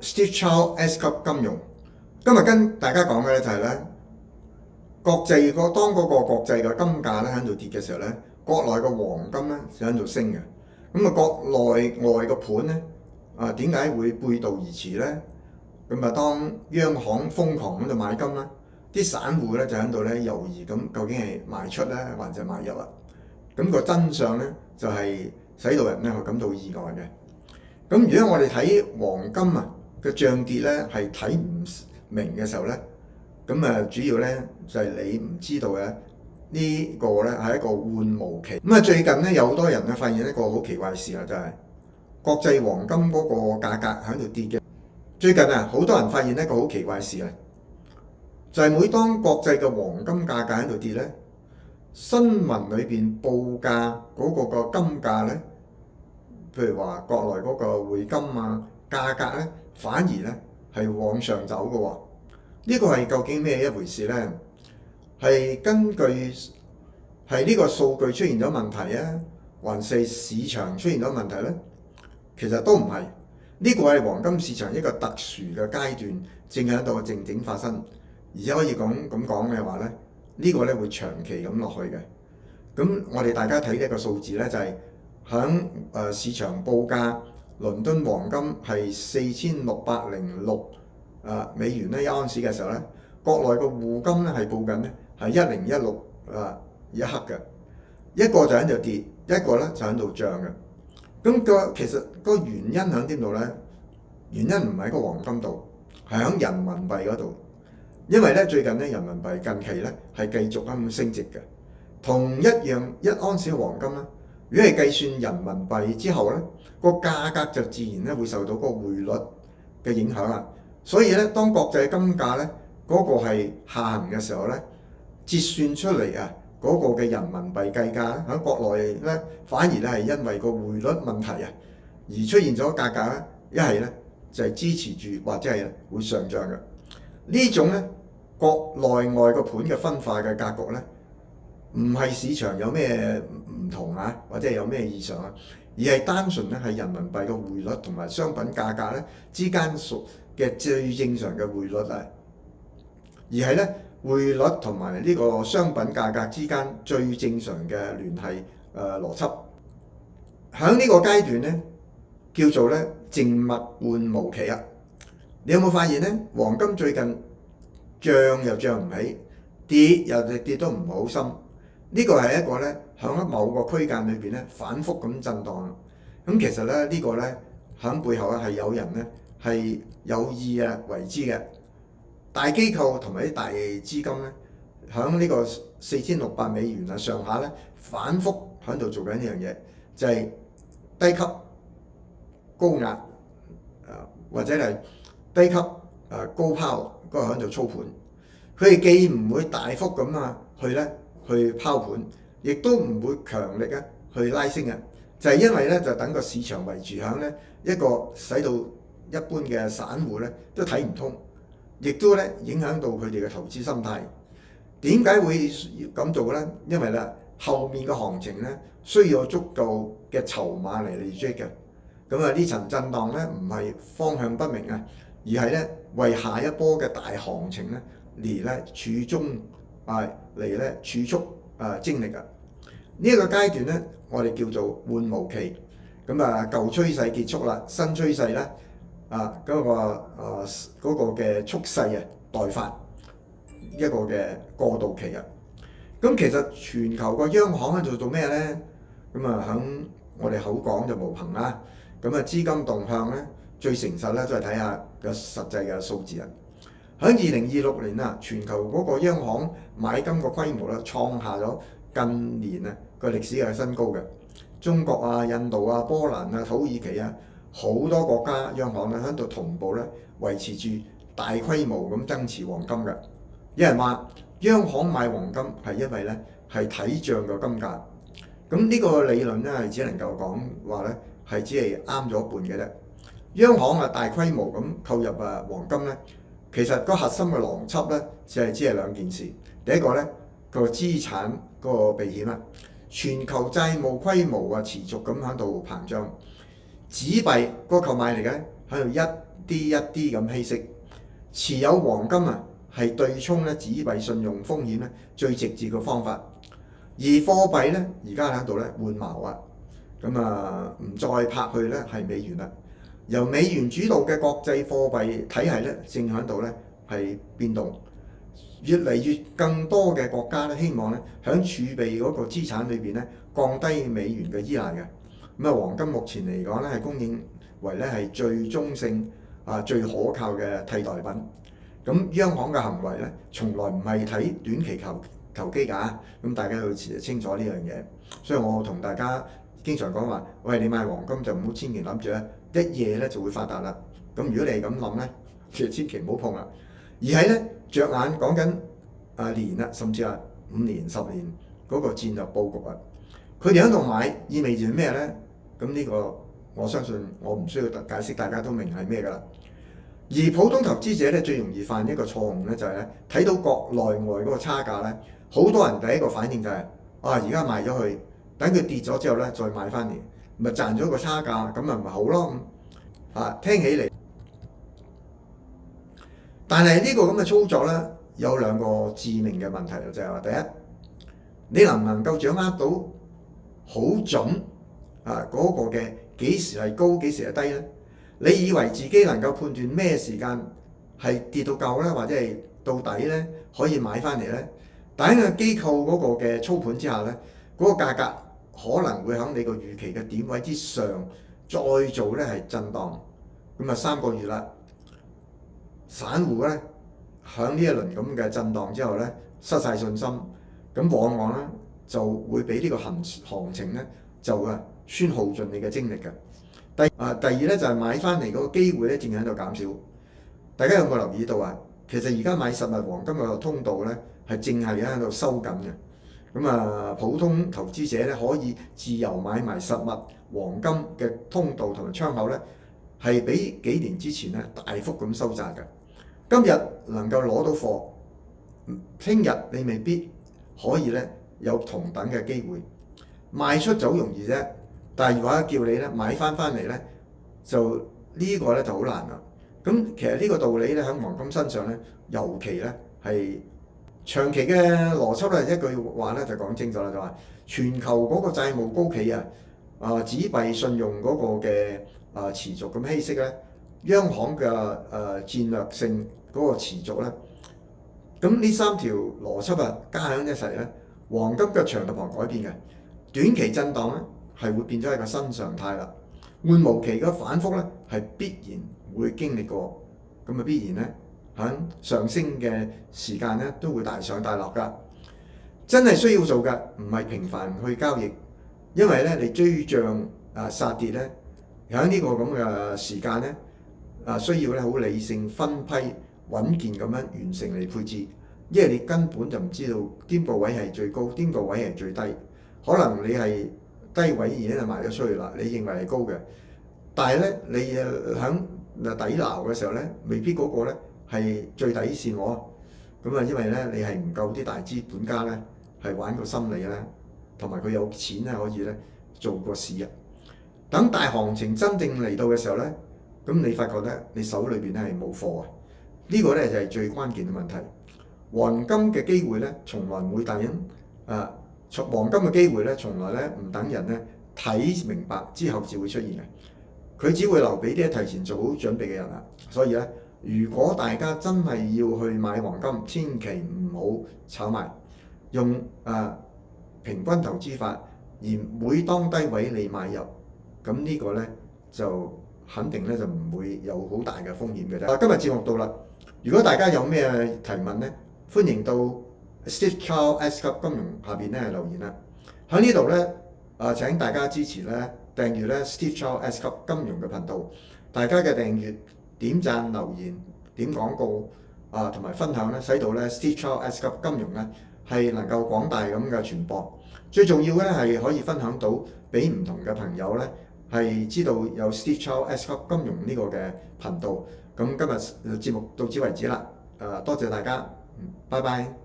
Steve Chow S 級金融。今日跟大家講嘅咧就係咧，當嗰個國際嘅金價咧喺度跌嘅時候咧，國內嘅黃金咧就喺度升嘅。咁啊，國內外嘅盤咧點解會背道而馳咧？咁啊，當央行瘋狂喺度買金啦，啲散戶咧就喺度咧猶豫咁，究竟係賣出咧，還是買入啊？咁個真相咧就係使到人咧感到意外嘅。咁如果我哋睇黃金嘅漲跌咧係睇唔明嘅時候咧，咁主要咧就係你唔知道嘅呢個咧係一個緩無期。咁最近咧有好多人咧發現一個好奇怪嘅事啊，就係國際黃金嗰個價格喺度跌嘅。最近好多人發現一個好奇怪嘅事啊，就係每當國際嘅黃金價格喺度跌咧，新聞裏邊報價嗰個金價咧，譬如話國內嗰個匯金價格咧，反而咧係往上走嘅喎。呢個係究竟咩一回事咧？係根據係呢個數據出現咗問題啊，還是市場出現咗問題咧？其實都唔係。呢個係黃金市場一個特殊嘅階段，正喺度靜靜發生，而且可以咁講嘅話咧，呢個咧會長期咁落去嘅。咁我哋大家睇呢一個數字咧，就係喺市場報價，倫敦黃金係4606美元咧一盎司嘅時候咧，國內嘅滬金咧係報緊咧係1016一克嘅，一個就喺度跌，一個咧就喺度漲嘅。咁其實個原因喺邊度咧？原因唔喺個黃金度，係喺人民幣嗰度。因為咧最近咧人民幣近期咧係繼續咁升值嘅。同一樣一盎司嘅黃金咧，如果係計算人民幣之後咧，個價格就自然咧會受到個匯率嘅影響啊。所以咧，當國際金價咧嗰個係下行嘅時候咧，折算出嚟嗰個嘅人民幣計價喺國內咧，反而咧係因為個匯率問題而出現咗價格咧，一係咧就係支持住或者係會上漲嘅。呢種咧國內外個盤嘅分化嘅格局咧，唔係市場有咩唔同或者係有咩異常而係單純咧係人民幣嘅匯率同埋商品價格咧之間嘅最正常嘅匯率而係咧匯率同埋呢個商品價格之間最正常嘅聯繫邏輯。喺呢個階段咧叫做咧靜默緩無期啊！你有冇發現咧？黃金最近漲又漲唔起，跌又跌都唔好深。呢個係一個咧喺某個區間裏邊咧反覆咁震盪。咁其實咧呢個咧喺背後係有人咧係有意為之嘅。大機構同埋啲大資金咧，喺呢個4600美元上下咧，反覆喺度做緊呢樣嘢，就係低級高壓或者係低級高拋嗰個喺度操盤。佢哋既唔會大幅咁去拋盤，亦都唔會強力去拉升就係因為咧就等個市場圍住喺咧一個使到一般嘅散戶咧都睇唔通。亦都咧影響到佢哋嘅投資心態。點解會咁做咧？因為咧後面嘅行情咧需要有足夠嘅籌碼嚟追嘅。咁呢層震盪咧唔係方向不明而係咧為下一波嘅大行情咧嚟咧儲中嚟咧儲蓄精力呢一個階段咧，我哋叫做緩無期。咁舊趨勢結束啦，新趨勢咧。嗰個嘅趨勢待發一個嘅過渡期咁其實全球個央行喺度做咩咧？咁喺我哋口講就無憑咁資金動向咧最誠實咧都係睇下個實際嘅數字喺2026年全球嗰個央行買金個規模咧創下咗近年個歷史嘅新高嘅。中國印度波蘭土耳其好多國家央行咧喺度同步咧維持住大規模咁增持黃金嘅。有人話央行買黃金係因為咧係睇漲個金價。咁呢個理論咧係只能夠講話咧係只係啱咗一半嘅啫。央行大規模咁購入黃金咧，其實個核心嘅邏輯咧只係兩件事。第一個咧個資產個避險全球債務規模持續咁喺度膨脹。紙幣嗰個購買力咧喺度一啲一啲咁稀釋。持有黃金啊，係對沖咧紙幣信用風險咧最直接嘅方法。而貨幣咧而家喺度咧換矛啊，咁啊唔再拍去咧係美元啦。由美元主導嘅國際貨幣體系咧正喺度咧係變動，越嚟越更多嘅國家咧希望咧喺儲備嗰個資產裏邊咧降低美元嘅依賴嘅。咁啊黃金目前嚟講咧係公認為咧係最中性最可靠嘅替代品。咁央行嘅行為咧從來唔係睇短期投機㗎，咁大家要清楚呢樣嘢。所以我同大家經常講話，喂，你買黃金就唔好千祈諗住咧一夜咧就會發達啦。咁如果你係咁諗咧，其實千祈唔好碰啦，而係咧着眼講緊年啦，甚至係5年、10年嗰個戰略佈局啊。佢哋喺度買意味住咩咧？咁呢個我相信我唔需要解釋，大家都明係咩㗎啦。而普通投資者咧最容易犯一個錯誤咧，就係咧睇到國內外嗰個差價咧，好多人第一個反應就係而家賣咗去，等佢跌咗之後咧再買翻嚟，咪賺咗個差價，咁咪唔係好咯。聽起嚟，但係呢個咁嘅操作咧有兩個致命嘅問題，就係話第一，你能唔能夠掌握到好準嗰個嘅幾時係高幾時係低咧？你以為自己能夠判斷咩時間係跌到夠咧，或者係到底咧可以買翻嚟咧？但喺個機構嗰個嘅操盤之下咧，嗰個價格可能會喺你個預期嘅點位之上再做咧係震盪。咁啊3個月啦，散戶咧喺呢一輪咁嘅震盪之後咧失晒信心，咁往往咧就會俾呢個行情咧就消耗盡你嘅精力嘅。第二咧就係買翻嚟嗰個機會咧正喺度減少。大家有冇留意到啊？其實而家買實物黃金嘅通道咧係正係喺度收緊嘅。咁普通投資者咧可以自由買賣實物黃金嘅通道同埋窗口咧係比幾年之前咧大幅咁收窄嘅。今日能夠攞到貨，聽日你未必可以咧有同等嘅機會。賣出就好容易啫。但係如果叫你咧買翻嚟咧，就呢個咧就好難啦。咁其實呢個道理咧喺黃金身上咧，尤其咧係長期嘅邏輯咧，一句話咧就講清楚啦，就話全球嗰個債務高企紙幣信用嗰個嘅持續咁稀釋咧，央行嘅戰略性嗰個持續咧，咁呢3條邏輯加喺一齊咧，黃金嘅長度旁改變嘅，短期震盪咧係會變咗一個新常態啦。緩無期嘅反覆咧係必然會經歷過，咁必然咧喺上升嘅時間咧都會大上大落㗎。真係需要做嘅唔係頻繁去交易，因為咧你追漲殺跌咧喺呢個咁嘅時間咧需要咧好理性分批穩健咁樣完成你配置，因為你根本就唔知道邊個位係最高，邊個位係最低，可能你係低位已經係賣咗出去啦，你認為係高嘅，但係咧你喺底撈嘅時候咧，未必嗰個咧係最底線喎。咁因為咧你係唔夠啲大資本家咧係玩個心理咧，同埋佢有錢咧可以咧做個市啊。等大行情真正嚟到嘅時候咧，咁你發覺咧你手裏邊咧係冇貨啊。呢個咧就係最關鍵嘅問題。黃金嘅機會咧從來唔會等黃金嘅機會咧，從來咧唔等人咧睇明白之後至會出現嘅，佢只會留俾啲提前做好準備嘅人啦。所以咧，如果大家真係要去買黃金，千祈唔好炒賣，用平均投資法，而每當低位你買入，咁呢個咧就肯定咧就唔會有好大嘅風險嘅啫。今日節目到啦，如果大家有咩提問咧，歡迎到Steve Chow S 級金融下邊咧留言啦。喺呢度咧請大家支持咧訂閱咧 Steve Chow S 級金融嘅頻道。大家嘅訂閱、點讚、留言、點廣告同埋分享咧，使到咧 Steve Chow S 級金融咧係能夠廣大咁嘅傳播。最重要咧係可以分享到俾唔同嘅朋友咧係知道有 Steve Chow S 級金融呢個嘅頻道。咁今日節目到此為止啦。多謝大家，拜拜。